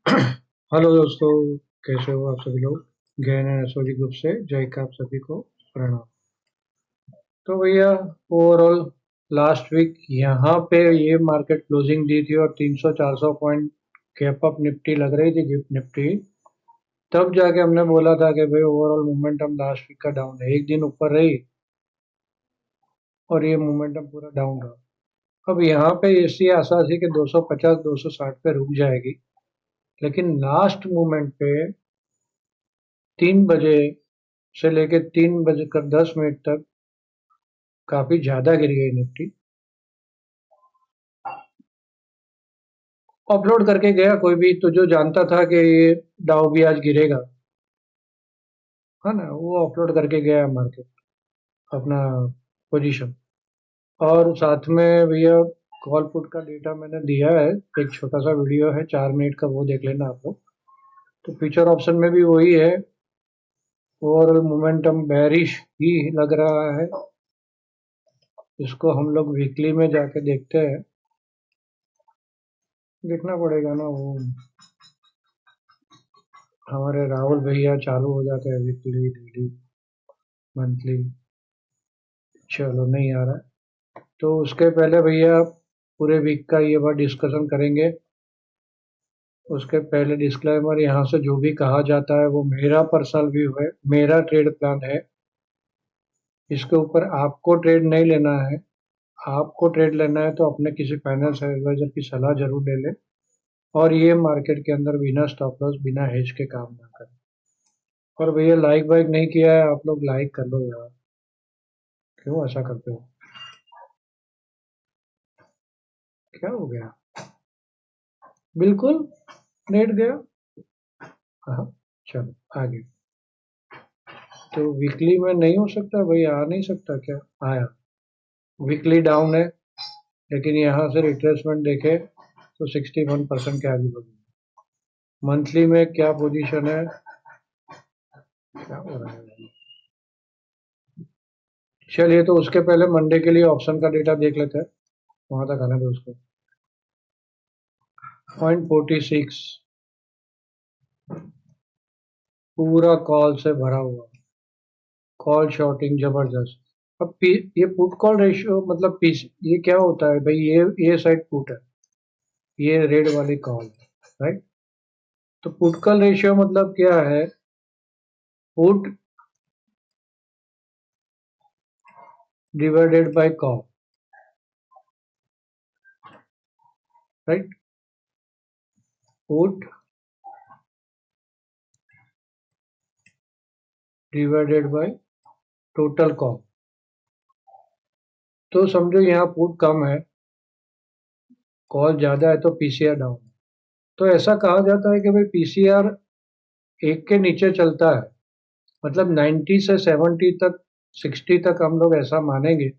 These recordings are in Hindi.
हेलो दोस्तों, कैसे हो आप सभी लोग। गहन एस्ट्रोलॉजी ग्रुप से जय का आप सभी को प्रणाम। तो भैया, ओवरऑल लास्ट वीक यहाँ पे ये मार्केट क्लोजिंग दी थी और 300-400 पॉइंट गैप अप निफ्टी लग रही थी, गिफ्ट निफ्टी। तब जाके हमने बोला था कि भाई ओवरऑल मोमेंटम लास्ट वीक का डाउन है, एक दिन ऊपर रही और ये मोमेंटम पूरा डाउन रहा। अब यहाँ पे ऐसी आशा थी कि 250 260 पे रुक जाएगी, लेकिन लास्ट मोमेंट पे 3 बजे से लेके 3 बजकर 10 मिनट तक काफी ज्यादा गिर गई निफ्टी। अपलोड करके गया कोई भी तो जो जानता था कि ये डाउ भी आज गिरेगा, है ना, वो अपलोड करके गया मार्केट अपना पोजीशन। और साथ में भैया कॉल पुट का डेटा मैंने दिया है, एक छोटा सा वीडियो है 4 मिनट का, वो देख लेना आप लोग। तो फ्यूचर ऑप्शन में भी वही है, ओवरऑल मोमेंटम बेरिश ही लग रहा है। इसको हम लोग वीकली में जाके देखते हैं, देखना पड़ेगा ना। वो हमारे राहुल भैया चालू हो जाते हैं वीकली, डेली, मंथली। चलो नहीं आ रहा है तो उसके पहले भैया पूरे वीक का ये बार डिस्कशन करेंगे। उसके पहले डिस्क्लेमर, यहाँ से जो भी कहा जाता है वो मेरा पर्सनल व्यू है, मेरा ट्रेड प्लान है। इसके ऊपर आपको ट्रेड नहीं लेना है। आपको ट्रेड लेना है तो अपने किसी फाइनेंस एडवाइजर की सलाह जरूर ले लें। और ये मार्केट के अंदर बिना स्टॉप लॉस बिना हेज के काम ना करें। और भैया लाइक वाइक नहीं किया है आप लोग, लाइक कर लो यार, क्यों ऐसा करते हो, क्या हो गया। बिल्कुल नेट गया। हाँ, चलो आगे। तो वीकली में नहीं हो सकता भाई, आ नहीं सकता क्या। आया, वीकली डाउन है, लेकिन यहाँ से रिट्रेसमेंट देखे तो 61% के आगे बढ़ी। मंथली में क्या पोजीशन है, क्या हो रहा है। चलिए, तो उसके पहले मंडे के लिए ऑप्शन का डेटा देख लेते हैं, वहां तक आने दो उसको। 0.46 पूरा कॉल से भरा हुआ, कॉल शॉर्टिंग जबरदस्त। अब ये पुट कॉल रेशियो मतलब ये क्या होता है भाई, ये साइड पुट है, ये रेड वाली कॉल है, राइट। तो पुट कॉल रेशियो मतलब क्या है, put divided by call, right. Put divided by total call. तो समझो यहाँ पुट कम है, कॉल ज्यादा है, तो पीसीआर डाउन है। तो ऐसा कहा जाता है कि भाई पीसीआर 1 के नीचे चलता है, मतलब 90 से 70 तक, 60 तक हम लोग ऐसा मानेंगे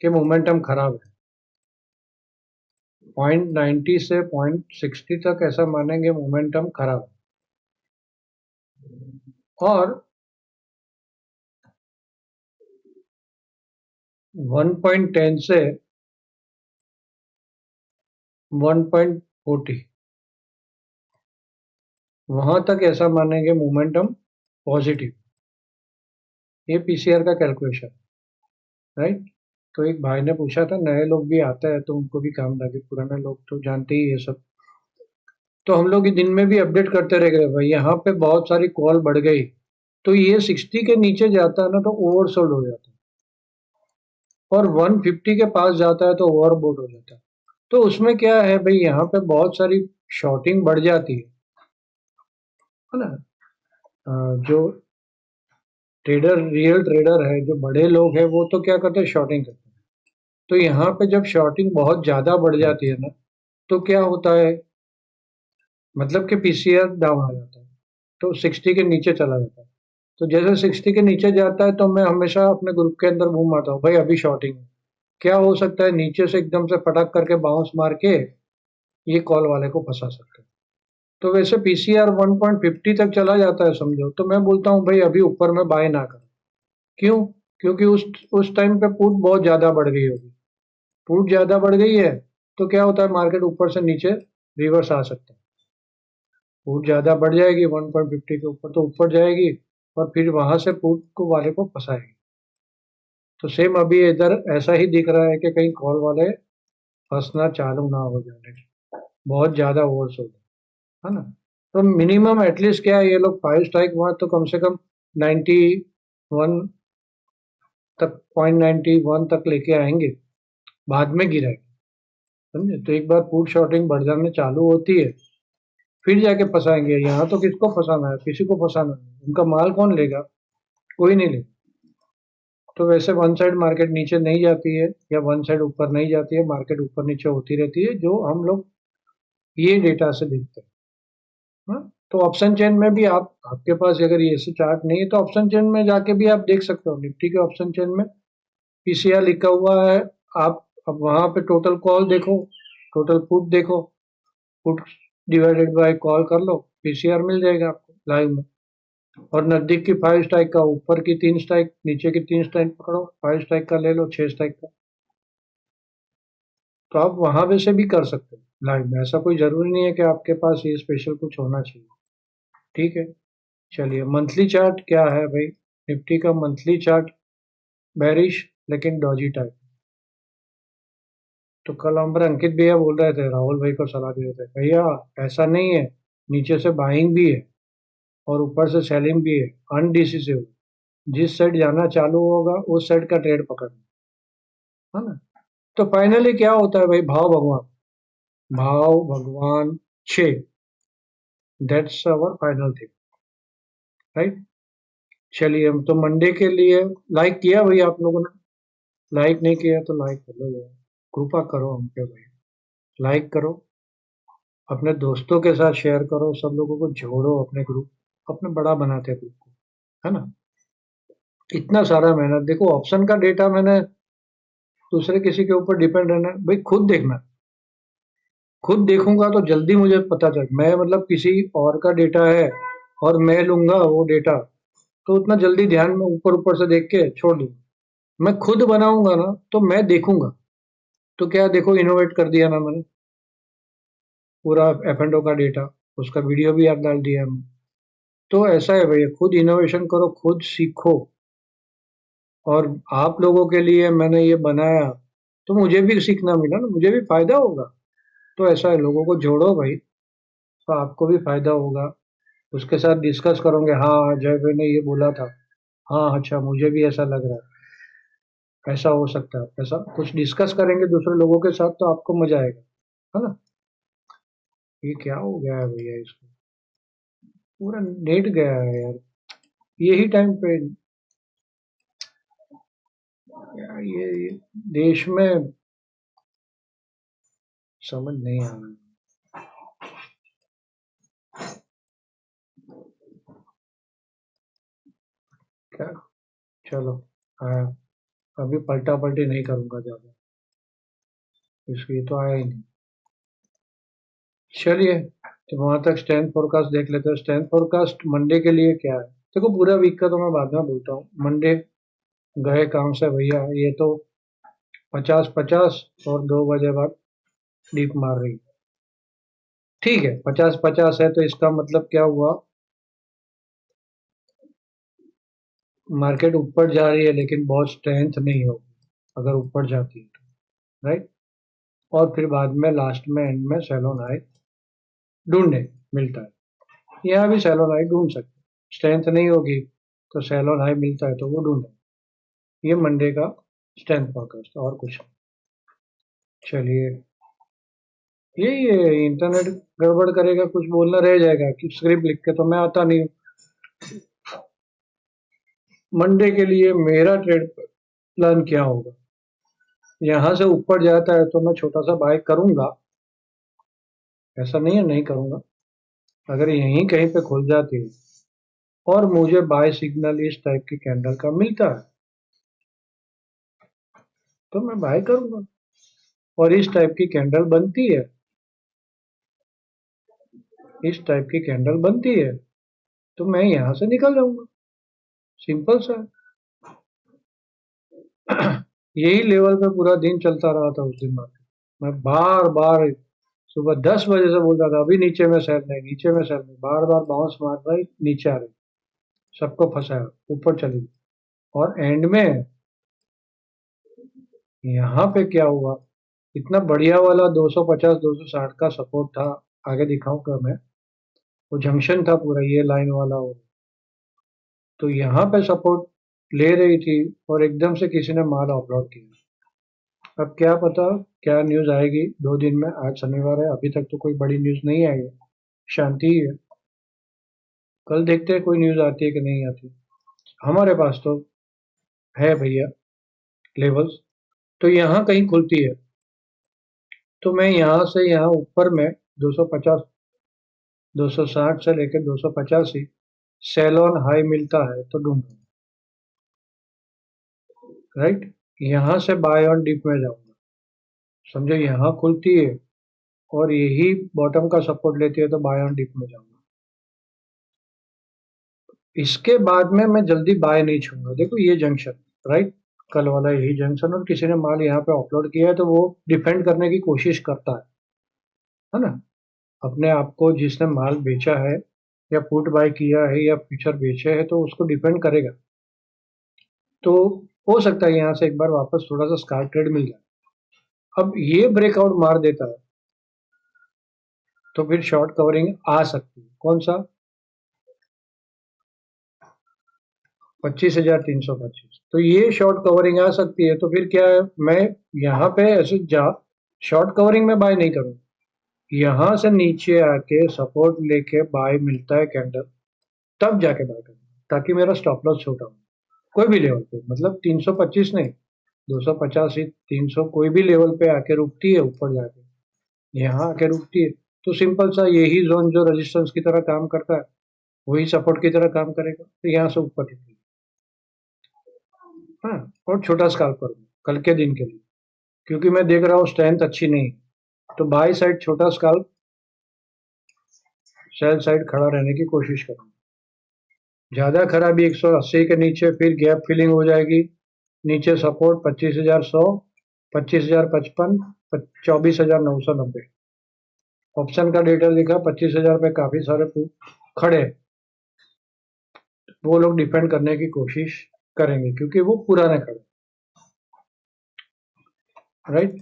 कि मोमेंटम खराब है। 0.90 से 0.60 तक ऐसा मानेंगे मोमेंटम खराब है। और 1.10 से 1.40 वहां तक ऐसा मानेंगे मोमेंटम पॉजिटिव। ये पीसीआर का कैलकुलेशन, राइट। तो एक भाई ने पूछा था, नए लोग भी आते हैं तो उनको भी काम लगे, पुराने लोग तो जानते ही ये सब। तो हम लोग दिन में भी अपडेट करते रह गए भाई, यहाँ पे बहुत सारी कॉल बढ़ गई, तो ये 60 के नीचे जाता है ना तो ओवरसोल्ड हो जाता है, और 150 के पास जाता है तो ओवरबोट हो जाता है। तो उसमें क्या है भाई, यहाँ पे बहुत सारी शॉर्टिंग बढ़ जाती है ना। जो ट्रेडर, रियल ट्रेडर है, जो बड़े लोग हैं, वो तो क्या करते हैं, शॉर्टिंग करते हैं। तो यहाँ पे जब शॉर्टिंग बहुत ज्यादा बढ़ जाती है ना, तो क्या होता है, मतलब कि पीसीआर डाउन आ जाता है, तो 60 के नीचे चला जाता है। तो जैसे 60 के नीचे जाता है तो मैं हमेशा अपने ग्रुप के अंदर बूम मारता हूँ, भाई अभी शॉर्टिंग है। क्या हो सकता है, नीचे से एकदम से फटक करके बाउंस मार के ये कॉल वाले को फंसा सकते हैं। तो वैसे पीसीआर 1.50 तक चला जाता है समझो, तो मैं बोलता हूँ भाई अभी ऊपर में बाय ना करो। क्यों? क्योंकि उस टाइम पे पुट बहुत ज्यादा बढ़ गई होगी। पुट ज्यादा बढ़ गई है तो क्या होता है, मार्केट ऊपर से नीचे रिवर्स आ सकता है। पुट ज्यादा बढ़ जाएगी 1.50 के ऊपर तो ऊपर जाएगी और फिर वहां से पुट को वाले को फंसाएगी। तो सेम अभी इधर ऐसा ही दिख रहा है कि कहीं कॉल वाले फंसना चालू ना हो जाने, बहुत ज्यादा ओवरसोल्ड है ना। तो मिनिमम एटलीस्ट क्या है, ये लोग 5 स्ट्राइक हुआ तो कम से कम 91 तक, 0.91 तक लेके आएंगे, बाद में गिराएंगे। समझे? तो एक बार पुट शॉर्टिंग बढ़ जाने चालू होती है फिर जाके फंसाएंगे। यहाँ तो किसको फंसाना है, किसी को फंसाना है, उनका माल कौन लेगा, कोई नहीं लेगा। तो वैसे वन साइड मार्केट नीचे नहीं जाती है या वन साइड ऊपर नहीं जाती है, मार्केट ऊपर नीचे होती रहती है, जो हम लोग ये डेटा से देखते हैं। हाँ? तो ऑप्शन चेन में भी आपके पास अगर ये ऐसे चार्ट नहीं है तो ऑप्शन चेन में जाके भी आप देख सकते हो। निफ्टी के ऑप्शन चेन में पीसीआर लिखा हुआ है, आप अब वहां पे टोटल कॉल देखो, टोटल पुट देखो, पुट डिवाइडेड बाय कॉल कर लो, पीसीआर मिल जाएगा आपको लाइव में। और नजदीक की 5 स्ट्राइक का, ऊपर की 3 स्ट्राइक, नीचे की 3 स्ट्राइक पकड़ो, 5 स्ट्राइक का ले लो, 6 स्ट्राइक का। तो आप वहां पे से भी कर सकते हो लाइव में, ऐसा कोई जरूरी नहीं है कि आपके पास ये स्पेशल कुछ होना चाहिए। ठीक है, चलिए मंथली चार्ट क्या है भाई। निफ्टी का मंथली चार्ट बेरिश लेकिन डॉजी टाइप। तो कल हमारे अंकित भैया बोल रहे थे, राहुल भाई को सलाह दे रहे थे, भैया ऐसा नहीं है, नीचे से बाइंग भी है और ऊपर से सेलिंग भी है, अनडिसिसिव, जिस साइड जाना चालू होगा उस साइड का ट्रेड पकड़ना, है ना। तो फाइनली क्या होता है भाई, भाव भगवान, भाव भगवान 6, that's our final thing, right. चलिए, हम तो मंडे के लिए लाइक किया भाई आप लोगों ने, लाइक नहीं किया तो लाइक कर लो यार, कृपा करो हम पे भाई, लाइक करो, अपने दोस्तों के साथ शेयर करो, सब लोगों को जोड़ो अपने ग्रुप, अपने बड़ा बनाते हैं ग्रुप को, है ना। इतना सारा मेहनत, देखो ऑप्शन का डेटा मैंने दूसरे किसी के ऊपर डिपेंड रहना है भाई, खुद देखना, खुद देखूंगा तो जल्दी मुझे पता चल, मैं मतलब किसी और का डेटा है और मैं लूंगा वो डेटा तो उतना जल्दी ध्यान में ऊपर ऊपर से देख के छोड़ दूंगा। मैं खुद बनाऊंगा ना तो मैं देखूंगा, तो क्या देखो इनोवेट कर दिया ना मैंने, पूरा एफ एंड ओ का डेटा, उसका वीडियो भी आप डाल दिया हमने। तो ऐसा है भैया, खुद इनोवेशन करो, खुद सीखो। और आप लोगों के लिए मैंने ये बनाया तो मुझे भी सीखना मिला ना, मुझे भी फायदा होगा। तो ऐसा है, लोगों को जोड़ो भाई, तो आपको भी फायदा होगा। उसके साथ डिस्कस करोगे, हाँ जय भाई ने ये बोला था, हाँ अच्छा मुझे भी ऐसा लग रहा है, ऐसा हो सकता है, ऐसा कुछ डिस्कस करेंगे दूसरे लोगों के साथ तो आपको मजा आएगा, है ना। ये क्या हो गया है भैया, इसको पूरा नेट गया है यार, यही टाइम पे यार, ये देश में समझ नहीं आ रहा है। क्या, चलो, आया, अभी पलटा पलटी नहीं करूंगा ज्यादा, इसलिए तो आया ही नहीं। चलिए, तो वहां तक स्टैंड फोरकास्ट देख लेते हैं। स्टैंड फोरकास्ट मंडे के लिए क्या है, देखो पूरा वीक का तो मैं बाद में बोलता हूँ। मंडे गए काम से भैया, ये तो 50-50 और 2 बजे बाद डीप मार रही है। ठीक है, 50-50 है तो इसका मतलब क्या हुआ, मार्केट ऊपर जा रही है लेकिन बहुत स्ट्रेंथ नहीं होगी अगर ऊपर जाती है तो, राइट। और फिर बाद में लास्ट में एंड में सैलो हाई ढूंढने मिलता है, यहाँ भी सैलो हाई ढूंढ सकते हैं, स्ट्रेंथ नहीं होगी तो सैलो हाई मिलता है तो वो ढूंढे। ये मंडे का स्ट्रेंथ फोरकास्ट, और कुछ नहीं। चलिए, ये इंटरनेट गड़बड़ करेगा, कुछ बोलना रह जाएगा कि स्क्रिप्ट लिख के तो मैं आता नहीं हूँ। मंडे के लिए मेरा ट्रेड प्लान क्या होगा, यहाँ से ऊपर जाता है तो मैं छोटा सा बाय करूंगा, ऐसा नहीं है नहीं करूंगा। अगर यहीं कहीं पे खुल जाती है और मुझे बाय सिग्नल इस टाइप की कैंडल का मिलता है तो मैं बाय करूंगा, और इस टाइप की कैंडल बनती है, इस टाइप की कैंडल बनती है तो मैं यहाँ से निकल जाऊंगा, सिंपल सा है। यही लेवल पे पूरा दिन चलता रहा था उस दिन मार्केट, मैं बार बार सुबह 10 बजे से बोल रहा था अभी नीचे में सेल नहीं, नीचे में सेल नहीं, बार बार बाउंस मार रहा है, नीचे आ रही, सबको फंसाया, ऊपर चली गई। और एंड में यहाँ पे क्या हुआ, इतना बढ़िया वाला 250 260 का सपोर्ट था, आगे दिखाऊंगा मैं, वो जंक्शन था पूरा, ये लाइन वाला हो, तो यहाँ पे सपोर्ट ले रही थी और एकदम से किसी ने माल अपलोड किया। अब क्या पता क्या न्यूज आएगी 2 दिन में, आज शनिवार है, अभी तक तो कोई बड़ी न्यूज नहीं आई है, शांति ही है। कल देखते हैं कोई न्यूज आती है कि नहीं आती। हमारे पास तो है भैया लेवल्स, तो यहाँ कहीं खुलती है तो मैं यहाँ से यहाँ ऊपर में 250 260 से लेकर 285 सेल ऑन हाई मिलता है तो ढूंढूंगा, राइट। यहाँ से बाय ऑन डिप में जाऊंगा, समझो यहाँ खुलती है और यही बॉटम का सपोर्ट लेती है तो बाय ऑन डिप में जाऊंगा। इसके बाद में मैं जल्दी बाय नहीं छूंगा। देखो ये जंक्शन, राइट, कल वाला यही जंक्शन, और किसी ने माल यहाँ पे अपलोड किया है तो वो डिफेंड करने की कोशिश करता है ना, अपने आप को, जिसने माल बेचा है या पुट बाय किया है या फ्यूचर बेचे है तो उसको डिफेंड करेगा। तो हो सकता है यहाँ से एक बार वापस थोड़ा सा स्कार ट्रेड मिल जाए। अब ये ब्रेकआउट मार देता है तो फिर शॉर्ट कवरिंग आ सकती है। कौन सा? 25,325, तो ये शॉर्ट कवरिंग आ सकती है। तो फिर क्या है, मैं यहाँ पे ऐसे जा शॉर्ट कवरिंग में बाय नहीं करूँ, यहाँ से नीचे आके सपोर्ट लेके बाय मिलता है कैंडल, तब जाके बाय करूँ, ताकि मेरा स्टॉप लॉस छोटा हो कोई भी लेवल पे, मतलब 325 नहीं, 285 300 कोई भी लेवल पे आके रुकती है, ऊपर जाके यहाँ आके रुकती है तो सिंपल सा यही जोन जो रेजिस्टेंस की तरह काम करता है वही सपोर्ट की तरह काम करेगा, तो यहाँ से ऊपर निकलेगा। हाँ, और छोटा स्काल्प करूंगा कल के दिन के लिए, क्योंकि मैं देख रहा हूँ स्ट्रेंथ अच्छी नहीं, तो बाई साइड छोटा स्काल्प, सेल साइड खड़ा रहने की कोशिश करूंगा। ज्यादा खराबी 180 के नीचे फिर गैप फिलिंग हो जाएगी, नीचे सपोर्ट 25,100, 25,055, 24,990। ऑप्शन का डेटा दिखा 25,000 पे काफी सारे खड़े, वो लोग डिफेंड करने की कोशिश करेंगे क्योंकि वो पुराने खड़े, राइट।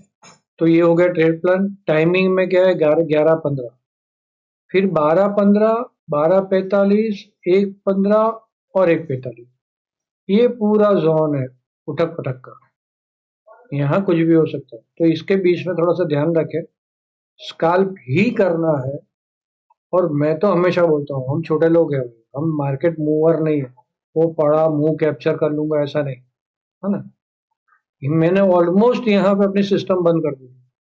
तो ये हो गया ट्रेड प्लान। टाइमिंग में क्या है, 11:15, फिर 12:15, 12:45, 1:15 और 1:45, ये पूरा जोन है उठक पटक का, यहाँ कुछ भी हो सकता है। तो इसके बीच में थोड़ा सा ध्यान रखें, स्काल्प ही करना है। और मैं तो हमेशा बोलता हूँ हम छोटे लोग हैं, हम मार्केट मूवर नहीं है, वो पड़ा मुंह कैप्चर कर लूंगा ऐसा नहीं है ना। मैंने ऑलमोस्ट यहाँ पे अपनी सिस्टम बंद कर दी,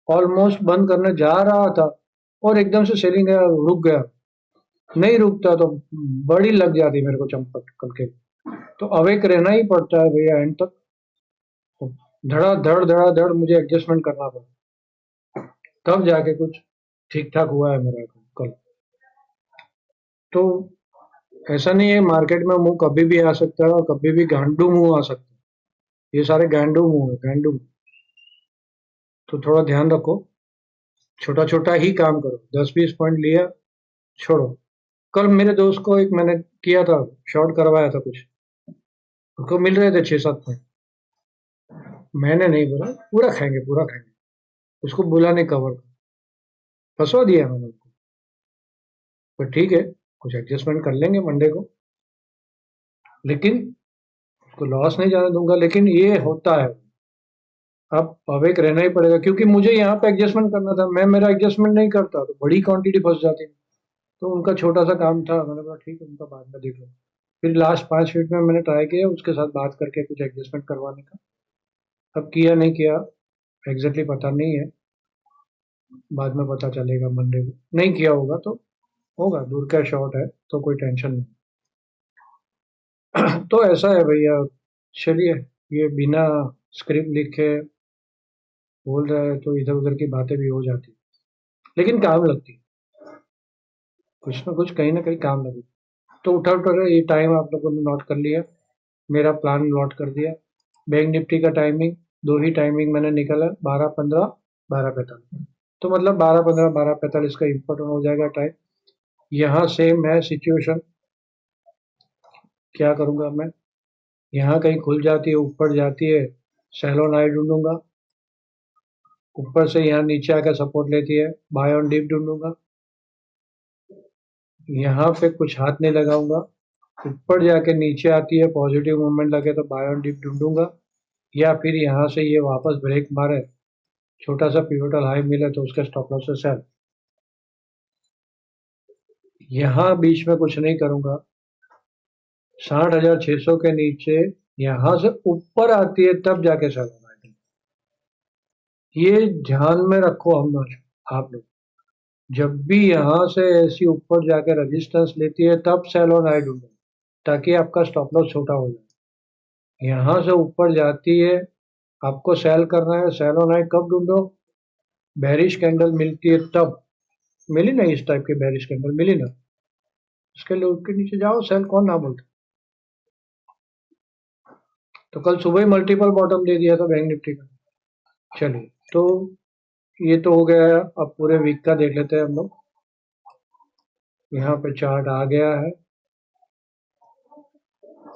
ऑलमोस्ट बंद करने जा रहा था और एकदम से सेलिंग रुक गया, नहीं रुकता तो बड़ी लग जाती मेरे को चंपट करके, तो अवेक रहना ही पड़ता है भैया एंड तक। धड़ा धड़ मुझे एडजस्टमेंट करना पड़ा, तब जाके कुछ ठीक ठाक हुआ है मेरा कल। तो ऐसा नहीं है, मार्केट में मुंह कभी भी आ सकता है और कभी भी गांडू मुंह आ सकता है, ये सारे गांडू मुंह है, गांडू। तो थोड़ा ध्यान रखो, छोटा छोटा ही काम करो, 10-20 पॉइंट लिया छोड़ो। कल मेरे दोस्त को एक मैंने किया था, शॉर्ट करवाया था कुछ, उसको मिल रहे थे 6-7 पॉइंट, मैंने नहीं बोला पूरा खाएंगे पूरा खाएंगे, उसको बोला नहीं कवर, फंसवा दिया मैंने उसको। पर ठीक है, कुछ एडजस्टमेंट कर लेंगे मंडे को, लेकिन उसको लॉस नहीं जाने दूंगा। लेकिन ये होता है, अब अवेक रहना ही पड़ेगा, क्योंकि मुझे यहाँ पे एडजस्टमेंट करना था, मैं मेरा एडजस्टमेंट नहीं करता तो बड़ी क्वांटिटी फंस जाती। तो उनका छोटा सा काम था, मैंने बोला ठीक है उनका बाद में देख लो। फिर लास्ट 5 मिनट में मैंने ट्राई किया उसके साथ बात करके कुछ एडजस्टमेंट करवाने का, अब किया नहीं किया एग्जैक्टली पता नहीं है, बाद में पता चलेगा मंडे को, नहीं किया होगा तो होगा, दूर का शॉट है तो कोई टेंशन नहीं। तो ऐसा है भैया, चलिए, ये बिना स्क्रिप्ट लिखे बोल रहा है तो इधर उधर की बातें भी हो जाती, लेकिन काम लगती, कुछ ना कुछ कहीं ना कहीं काम लगी। तो उठा उठा ये टाइम आप लोगों ने नोट कर लिया, मेरा प्लान नोट कर दिया। बैंक निफ्टी का टाइमिंग, दो ही टाइमिंग मैंने निकाला, 12:15, 12:45। तो मतलब 12-15, 12-45 का इम्पोर्टेंट हो जाएगा टाइम। यहाँ सेम है सिचुएशन, क्या करूँगा मैं, यहाँ कहीं खुल जाती है, ऊपर जाती है, सेलोन हाई ढूंढूंगा, ऊपर से यहाँ नीचे आकर सपोर्ट लेती है, बाय ऑन डिप ढूंढूंगा, यहाँ पे कुछ हाथ नहीं लगाऊंगा, ऊपर जाके नीचे आती है, पॉजिटिव मूवमेंट लगे तो बाय ऑन डिप ढूंढूंगा, या फिर यहाँ से ये वापस ब्रेक मारे, छोटा सा पिवोटल हाई मिले तो उसके स्टॉप लॉस से सेल। यहाँ बीच में कुछ नहीं करूंगा, 60,600 के नीचे यहाँ से ऊपर आती है तब जाके सेल होना है। ये ध्यान में रखो हम लोग, आप लोग जब भी यहाँ से ऐसी ऊपर जाके रेजिस्टेंस लेती है तब सेल ऑन हाई ढूंढो, ताकि आपका स्टॉप लॉस छोटा हो जाए। यहाँ से ऊपर जाती है, आपको सेल करना है, सेल ऑन हाई कब ढूंढो, बेरिश कैंडल मिलती है तब। मिली ना इस टाइप की बेरिश कैंडल मिली ना, उसके लिए उसके नीचे जाओ, सेल कौन ना बोलता। तो कल सुबह ही मल्टीपल बॉटम दे दिया था बैंक निफ्टी का। चलिए, तो ये तो हो गया। अब पूरे वीक का देख लेते हैं हम लोग। यहाँ पे चार्ट आ गया है।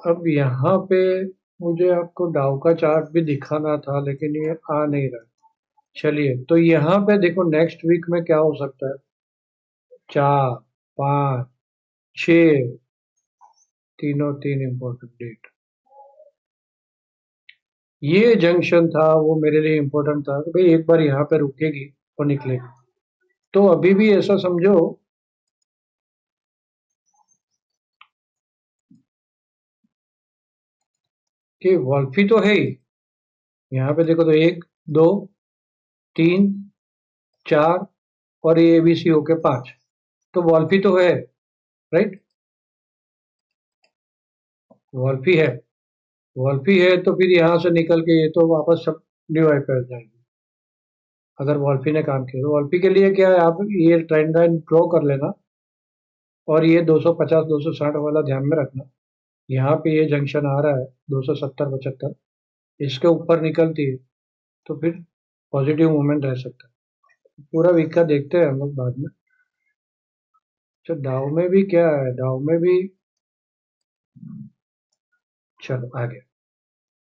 अब यहाँ पे मुझे आपको डाउ का चार्ट भी दिखाना था, लेकिन ये आ नहीं रहा। चलिए, तो यहाँ पे देखो नेक्स्ट वीक में क्या हो सकता है। 4, 5, 6, तीनों तीन इम्पोर्टेंट डेट। ये जंक्शन था वो मेरे लिए इम्पोर्टेंट था कि भाई एक बार यहाँ पे रुकेगी और निकलेगी। तो अभी भी ऐसा समझो कि वॉल्फी तो है ही। यहाँ पे देखो तो 1, 2, 3, 4 और ये एबीसी होके 5, तो वॉल्फी तो है, राइट। वॉल्फी है, वॉल्फी है तो फिर यहाँ से निकल के ये तो वापस सब डिवाइड कर जाएगी। अगर वॉल्फी ने काम किया तो वॉल्फी के लिए क्या है, आप ये ट्रेंड लाइन ड्रॉ कर लेना और ये 250 260 वाला ध्यान में रखना। यहाँ पे ये जंक्शन आ रहा है 270 75, इसके ऊपर निकलती है तो फिर पॉजिटिव मूवमेंट रह सकता है। पूरा वीक का देखते हैं हम लोग बाद में। तो डाउ में भी क्या है, डाउ में भी चलो आगे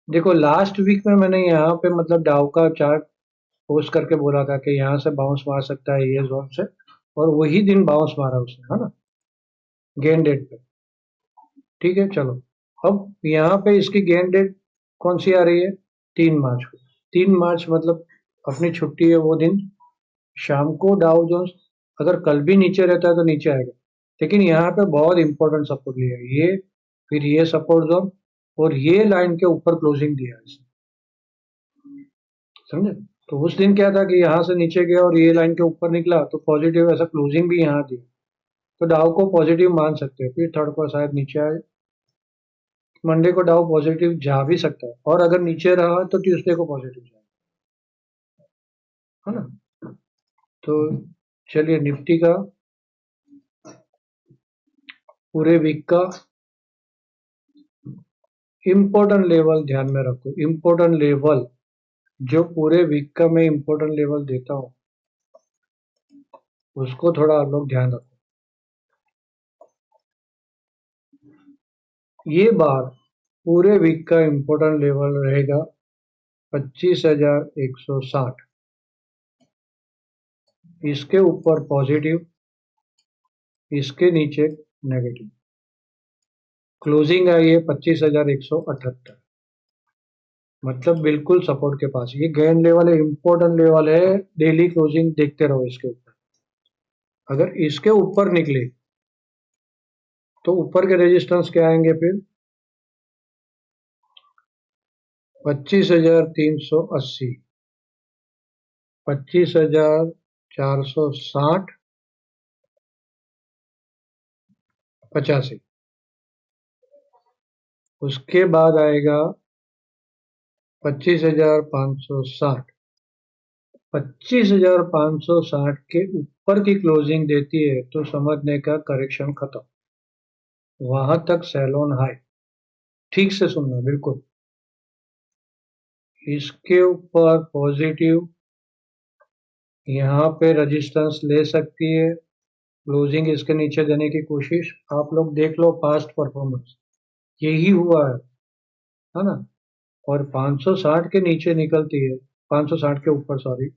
देखो। लास्ट वीक में मैंने यहाँ पे मतलब डाउ का चार्ट पोस्ट करके बोला था कि यहाँ से बाउंस मार सकता है ये जोन से, और वही दिन बाउंस मारा उसने, है ना, गेन डेट पे। ठीक है, चलो। अब यहाँ पे इसकी गेन डेट कौन सी आ रही है, 3 मार्च को। 3 मार्च मतलब अपनी छुट्टी है वो दिन, शाम को डाउ जोन्स अगर कल भी नीचे रहता है तो नीचे आएगा, लेकिन यहाँ पे बहुत इंपॉर्टेंट सपोर्ट लिया है ये, फिर ये सपोर्ट जोन और ये लाइन के ऊपर क्लोजिंग दिया है इसने, समझे। तो उस दिन क्या था कि यहाँ से नीचे गया और ये लाइन के ऊपर निकला तो पॉजिटिव ऐसा क्लोजिंग भी यहाँ दिया, तो डाउ को पॉजिटिव मान सकते हैं। फिर थर्ड को शायद नीचे आए, मंडे को डाउ पॉजिटिव जा भी सकता है, और अगर नीचे रहा तो ट्यूसडे को पॉजिटिव जाए, है ना। तो चलिए, निफ्टी का पूरे वीक का इम्पोर्टेंट लेवल ध्यान में रखो। इम्पोर्टेंट लेवल जो पूरे वीक का मैं इम्पोर्टेंट लेवल देता हूँ उसको थोड़ा आप लोग ध्यान रखो। ये बार पूरे वीक का इम्पोर्टेंट लेवल रहेगा 25,160। इसके ऊपर पॉजिटिव, इसके नीचे नेगेटिव, क्लोजिंग आई है 25,178, मतलब बिल्कुल सपोर्ट के पास। ये गेंद लेवल है, इंपॉर्टेंट लेवल है, डेली क्लोजिंग देखते रहो इसके ऊपर। अगर इसके ऊपर निकले तो ऊपर के रेजिस्टेंस क्या आएंगे फिर, 25,380, 25,460, 85। उसके बाद आएगा 25,560। 25,560 के ऊपर की क्लोजिंग देती है तो समझने का करेक्शन खत्म, वहां तक सेल ऑन हाई। ठीक से सुनना बिल्कुल, इसके ऊपर पॉजिटिव, यहाँ पे रेजिस्टेंस ले सकती है, क्लोजिंग इसके नीचे देने की कोशिश। आप लोग देख लो पास्ट परफॉर्मेंस, यही हुआ है ना। और 560 के नीचे निकलती है, 560 के ऊपर सॉरी,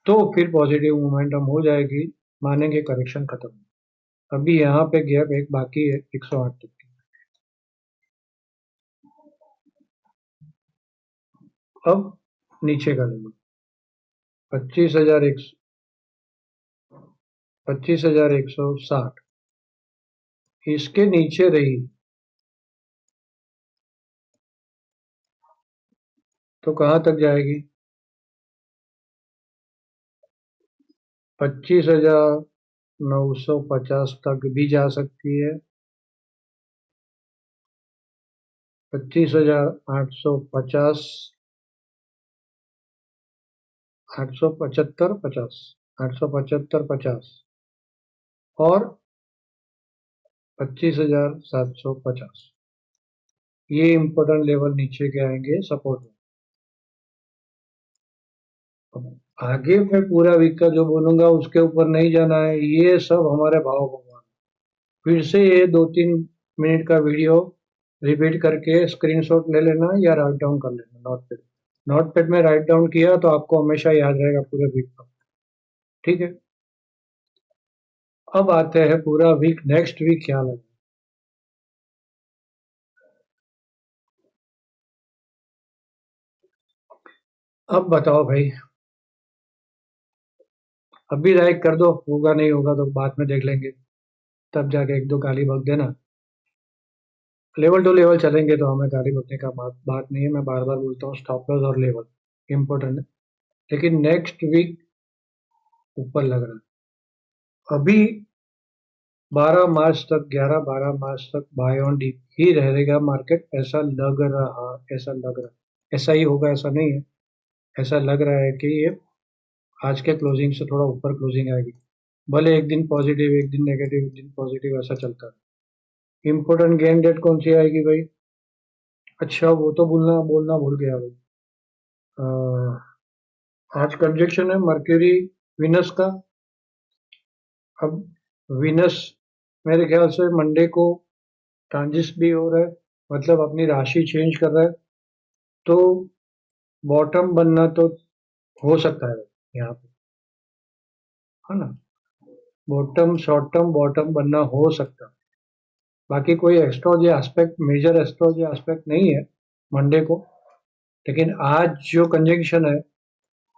तो फिर पॉजिटिव मोमेंटम हो जाएगी, मानेंगे करेक्शन खत्म। अभी यहाँ पे गैप एक बाकी है 108 तक की। अब नीचे का लेवल 25,160, इसके नीचे रही तो कहाँ तक जाएगी? 25,950 तक भी जा सकती है, 25,850, 875, 50, 875, 50 और 25,750, ये इंपॉर्टेंट लेवल नीचे के आएंगे सपोर्ट में। आगे मैं पूरा वीक का जो बोलूंगा उसके ऊपर नहीं जाना है, ये सब हमारे भाव भगवान। फिर से ये 2-3 मिनट का वीडियो रिपीट करके स्क्रीनशॉट ले लेना या राइट डाउन कर लेना नोटपैड। नोटपैड में राइट डाउन किया तो आपको हमेशा याद रहेगा पूरे वीक का। ठीक है, अब आते हैं पूरा वीक, नेक्स्ट वीक क्या लगे। अब बताओ भाई, अभी लाइक कर दो, होगा नहीं होगा तो बाद में देख लेंगे, तब जाके एक दो गाली बक देना। लेवल टू लेवल चलेंगे तो हमें गाली बकने का बात नहीं है, मैं बार बार बोलता हूँ स्टॉप लॉस और लेवल इंपॉर्टेंट है। लेकिन नेक्स्ट वीक ऊपर लग रहा है। अभी 12 मार्च तक, 11-12 मार्च तक बाय ऑन डीप ही रहेगा मार्केट, ऐसा लग रहा, ऐसा लग रहा, ऐसा ही होगा ऐसा नहीं है। ऐसा लग रहा है कि ये आज के क्लोजिंग से थोड़ा ऊपर क्लोजिंग आएगी, भले एक दिन पॉजिटिव एक दिन नेगेटिव एक दिन पॉजिटिव ऐसा चलता है। इंपॉर्टेंट गेन डेट कौन सी आएगी भाई? अच्छा वो तो बोलना बोलना भूल गया भाई, आज कंजक्शन है मर्क्यूरी विनस का। अब विनस मेरे ख्याल से मंडे को ट्रांजिट भी हो रहा है, मतलब अपनी राशि चेंज कर रहा है, तो बॉटम बनना तो हो सकता है यहाँ पे, है ना। बॉटम शॉर्ट टर्म बॉटम बनना हो सकता है। बाकी कोई astrology aspect, major astrology aspect नहीं है मंडे को। लेकिन आज जो कंजंक्शन है,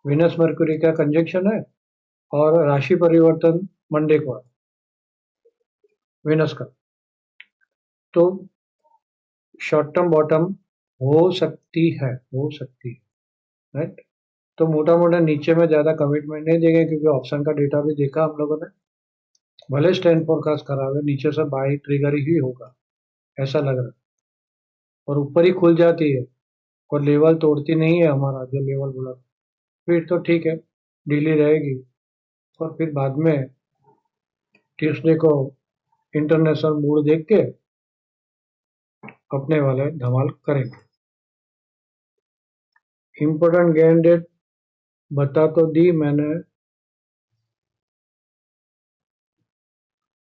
विनस मर्क्यूरी का कंजंक्शन है और राशि परिवर्तन मंडे को है विनस का, तो शॉर्ट टर्म बॉटम हो सकती है, हो सकती है, राइट। तो मोटा मोटा नीचे में ज्यादा कमिटमेंट नहीं देंगे, क्योंकि ऑप्शन का डेटा भी देखा हम लोगों ने, भले स्टैंड फोरकास्ट करा हुआ नीचे से बाई ट्रिगर ही होगा ऐसा लग रहा है, और ऊपर ही खुल जाती है और लेवल तोड़ती नहीं है हमारा जो लेवल बोला, फिर तो ठीक है, डीली रहेगी। और फिर बाद में ट्यूसडे को इंटरनेशनल मूड देख के अपने वाले धमाल करेंगे। इम्पोर्टेंट गेन डेट बता तो दी मैंने,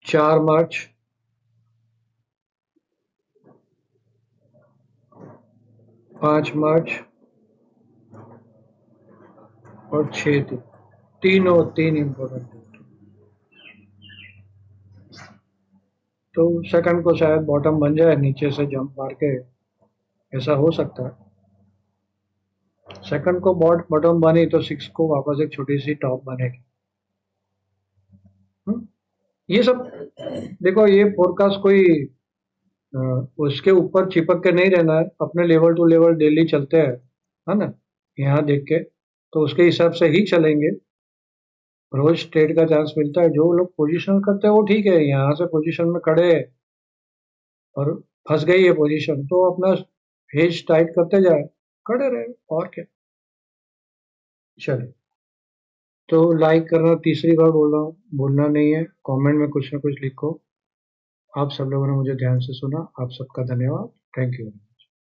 4 मार्च, 5 मार्च और 6 दिन, तीनों तीन इम्पोर्टेंट डेट। तो सेकंड को शायद बॉटम बन जाए, नीचे से जंप मार के, ऐसा हो सकता है। सेकंड को बॉटम बनी तो 6 को वापस एक छोटी सी टॉप बनेगी। ये सब देखो, ये फोरकास्ट कोई उसके ऊपर चिपक के नहीं रहना है, अपने लेवल टू लेवल डेली चलते हैं, है ना, यहाँ देख के, तो उसके हिसाब से ही चलेंगे। रोज ट्रेड का चांस मिलता है, जो लोग पोजीशन करते हैं वो ठीक है, यहाँ से पोजीशन में खड़े और फंस गई है पोजीशन तो अपना हेज टाइट करते जाए, खड़े रहे, और क्या। चले, तो लाइक करना तीसरी बार बोल रहा हूँ, भूलना नहीं है, कमेंट में कुछ ना कुछ लिखो। आप सब लोगों ने मुझे ध्यान से सुना, आप सबका धन्यवाद, थैंक यू।